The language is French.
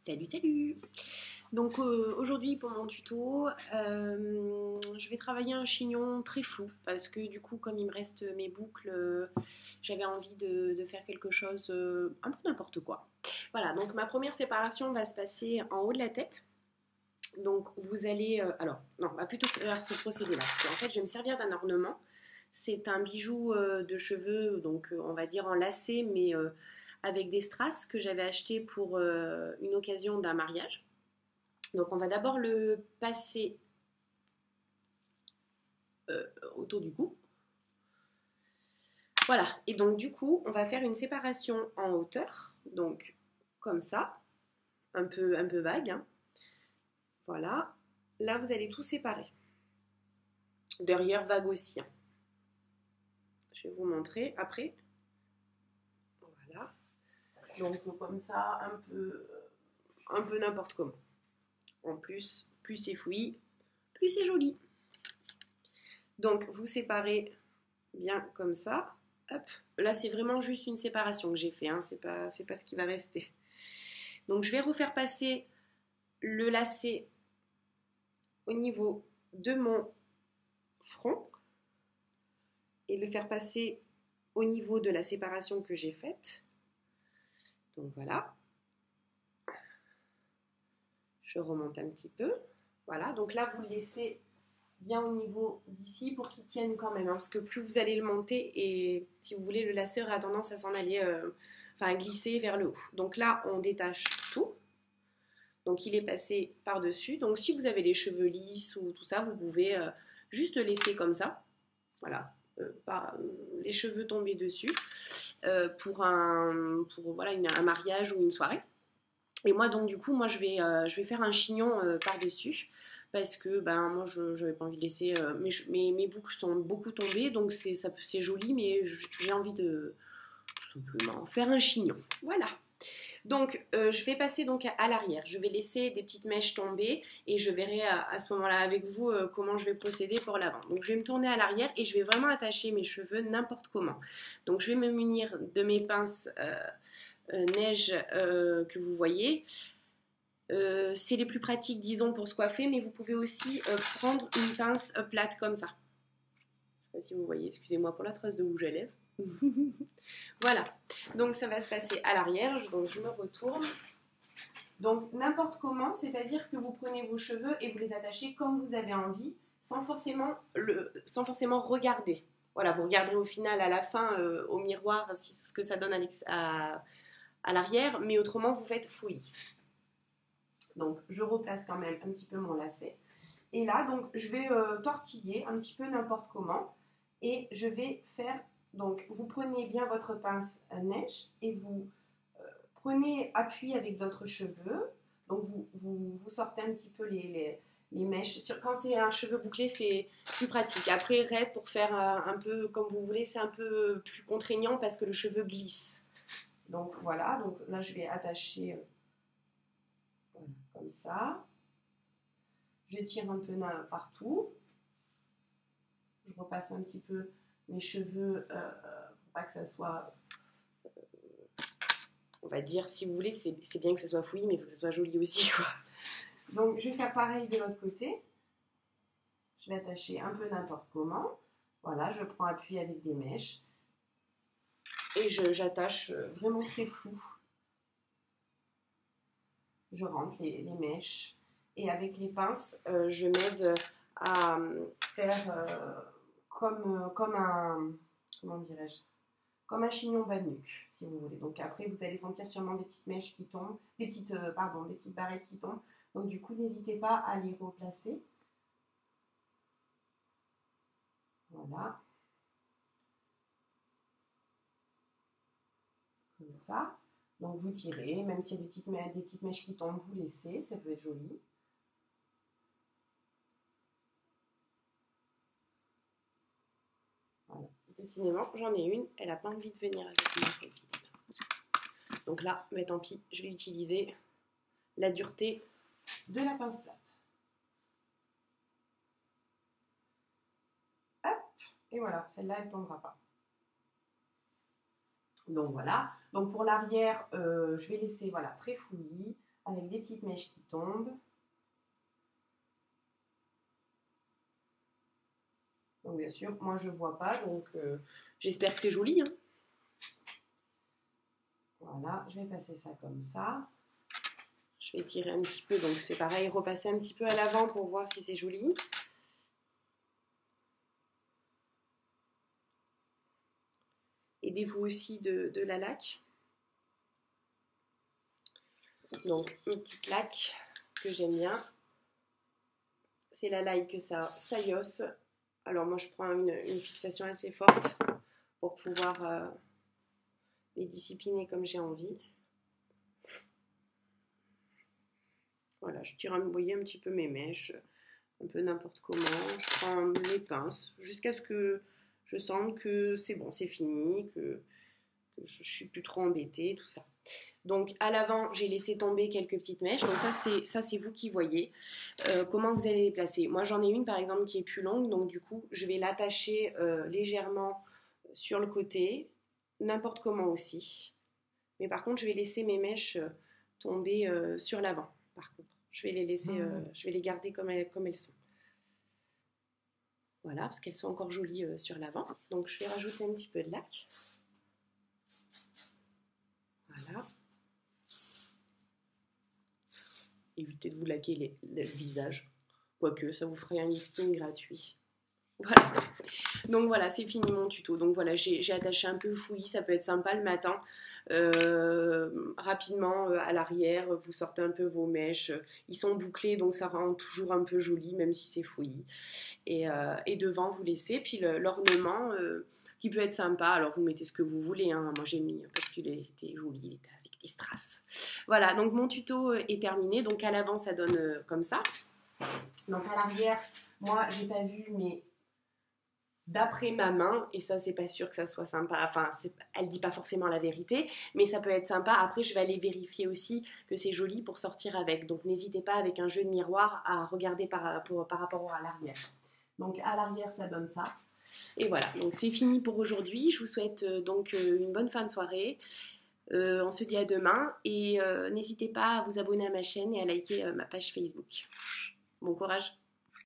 Salut, salut! Donc aujourd'hui pour mon tuto, je vais travailler un chignon très flou parce que du coup comme il me reste mes boucles, j'avais envie de faire quelque chose un peu n'importe quoi. Voilà, donc ma première séparation va se passer en haut de la tête. Donc vous allez, alors non, on va plutôt faire ce procédé-là parce qu'en fait je vais me servir d'un ornement. C'est un bijou de cheveux, donc on va dire en lacet mais avec des strass que j'avais acheté pour une occasion d'un mariage. Donc on va d'abord le passer autour du cou. Voilà, et donc du coup, on va faire une séparation en hauteur, donc comme ça, un peu vague. Hein. Voilà, là vous allez tout séparer. Derrière vague aussi. Hein. Je vais vous montrer après. Voilà, donc comme ça, un peu n'importe comment. En plus c'est fouillis, plus c'est joli. Donc vous séparez bien comme ça. Hop. Là c'est vraiment juste une séparation que j'ai fait, hein. C'est pas ce qui va rester. Donc je vais refaire passer le lacet au niveau de mon front et le faire passer au niveau de la séparation que j'ai faite. Donc voilà. Je remonte un petit peu. Voilà, donc là vous le laissez bien au niveau d'ici pour qu'il tienne quand même, hein, parce que plus vous allez le monter et si vous voulez le laceur a tendance à s'en aller, à glisser vers le haut. Donc là on détache tout, donc il est passé par dessus. Donc si vous avez les cheveux lisses ou tout ça, vous pouvez juste le laisser comme ça, voilà, les cheveux tomber dessus pour voilà, un mariage ou une soirée. Et moi donc du coup moi je vais faire un chignon par dessus parce que ben moi je n'avais pas envie de laisser mes boucles sont beaucoup tombées, donc c'est joli, mais j'ai envie de tout simplement faire un chignon. Voilà. Donc je vais passer donc à l'arrière, je vais laisser des petites mèches tomber et je verrai à ce moment là avec vous comment je vais procéder pour l'avant. Donc je vais me tourner à l'arrière et je vais vraiment attacher mes cheveux n'importe comment. Donc je vais me munir de mes pinces neige que vous voyez. C'est les plus pratiques, disons, pour se coiffer, mais vous pouvez aussi prendre une pince plate comme ça. Je ne sais pas si vous voyez, excusez-moi pour la trace de rouge à lèvres. Voilà, donc ça va se passer à l'arrière, donc je me retourne. Donc n'importe comment, c'est-à-dire que vous prenez vos cheveux et vous les attachez comme vous avez envie, sans forcément regarder. Voilà, vous regarderez au final, à la fin, au miroir, ce que ça donne à l'arrière, mais autrement, vous faites fouillis. Donc, je replace quand même un petit peu mon lacet. Et là, donc, je vais tortiller un petit peu n'importe comment. Et je vais faire, donc, vous prenez bien votre pince neige et vous prenez appui avec d'autres cheveux. Donc, vous sortez un petit peu les mèches. Quand c'est un cheveu bouclé, c'est plus pratique. Après, raide, pour faire un peu comme vous voulez, c'est un peu plus contraignant parce que le cheveu glisse. Donc, voilà. Donc, là, je vais attacher... Voilà, comme ça. Je tire un peu partout. Je repasse un petit peu mes cheveux pour pas que ça soit... on va dire, si vous voulez, c'est bien que ça soit fouillis, mais il faut que ça soit joli aussi, quoi. Donc, je vais faire pareil de l'autre côté. Je vais attacher un peu n'importe comment. Voilà, je prends appui avec des mèches. Et j'attache vraiment très flou. Je rentre les mèches et avec les pinces, je m'aide à faire comme un, comment dirais-je, comme un chignon bas de nuque, si vous voulez. Donc après, vous allez sentir sûrement des petites mèches qui tombent, des petites barrettes qui tombent. Donc du coup, n'hésitez pas à les replacer. Voilà. Comme ça. Donc vous tirez, même s'il y a des petites mèches qui tombent, vous laissez, ça peut être joli. Voilà. Décidément, j'en ai une, elle n'a pas envie de venir avec moi. Donc là, mais tant pis, je vais utiliser la dureté de la pince plate. Hop, et voilà, celle-là, elle ne tombera pas. Donc voilà, donc pour l'arrière, je vais laisser voilà, très fouillis. avec des petites mèches qui tombent. Donc bien sûr, moi je vois pas, donc j'espère que c'est joli, hein. Voilà, je vais passer ça comme ça. Je vais tirer un petit peu, donc c'est pareil, repasser un petit peu à l'avant pour voir si c'est joli. Aidez-vous aussi de la laque. Donc une petite laque que j'aime bien. C'est la Like Sayos. Alors moi je prends une fixation assez forte pour pouvoir les discipliner comme j'ai envie. Voilà, je tire, vous voyez, un petit peu mes mèches, un peu n'importe comment. Je prends mes pinces jusqu'à ce que je sente que c'est bon, c'est fini, que je suis plus trop embêtée, tout ça. Donc à l'avant, j'ai laissé tomber quelques petites mèches. Donc ça c'est vous qui voyez comment vous allez les placer. Moi j'en ai une par exemple qui est plus longue, donc du coup je vais l'attacher légèrement sur le côté, n'importe comment aussi. Mais par contre je vais laisser mes mèches tomber sur l'avant. Par contre, je vais les laisser, je vais les garder comme elles sont. Voilà, parce qu'elles sont encore jolies sur l'avant. Donc je vais rajouter un petit peu de laque. Voilà. Évitez de vous laquer le visage. Quoique, ça vous ferait un lifting gratuit. Voilà. Donc voilà, c'est fini mon tuto. Donc voilà, j'ai attaché un peu le fouillis. Ça peut être sympa le matin. Rapidement, à l'arrière, vous sortez un peu vos mèches. Ils sont bouclés, donc ça rend toujours un peu joli, même si c'est fouillis. Et devant, vous laissez. Puis l'ornement, qui peut être sympa. Alors, vous mettez ce que vous voulez. Hein. Moi, j'ai mis, parce qu'il était joli, il était avec des strass. Voilà, donc mon tuto est terminé. Donc à l'avant, ça donne comme ça. Donc à l'arrière, moi, j'ai pas vu, mais d'après ma main, et ça c'est pas sûr que ça soit sympa, enfin elle dit pas forcément la vérité, mais ça peut être sympa. Après je vais aller vérifier aussi que c'est joli pour sortir avec, donc n'hésitez pas avec un jeu de miroir à regarder par rapport à l'arrière. Donc à l'arrière ça donne ça, et voilà, donc c'est fini pour aujourd'hui. Je vous souhaite donc une bonne fin de soirée. On se dit à demain, et n'hésitez pas à vous abonner à ma chaîne et à liker ma page Facebook. Bon courage.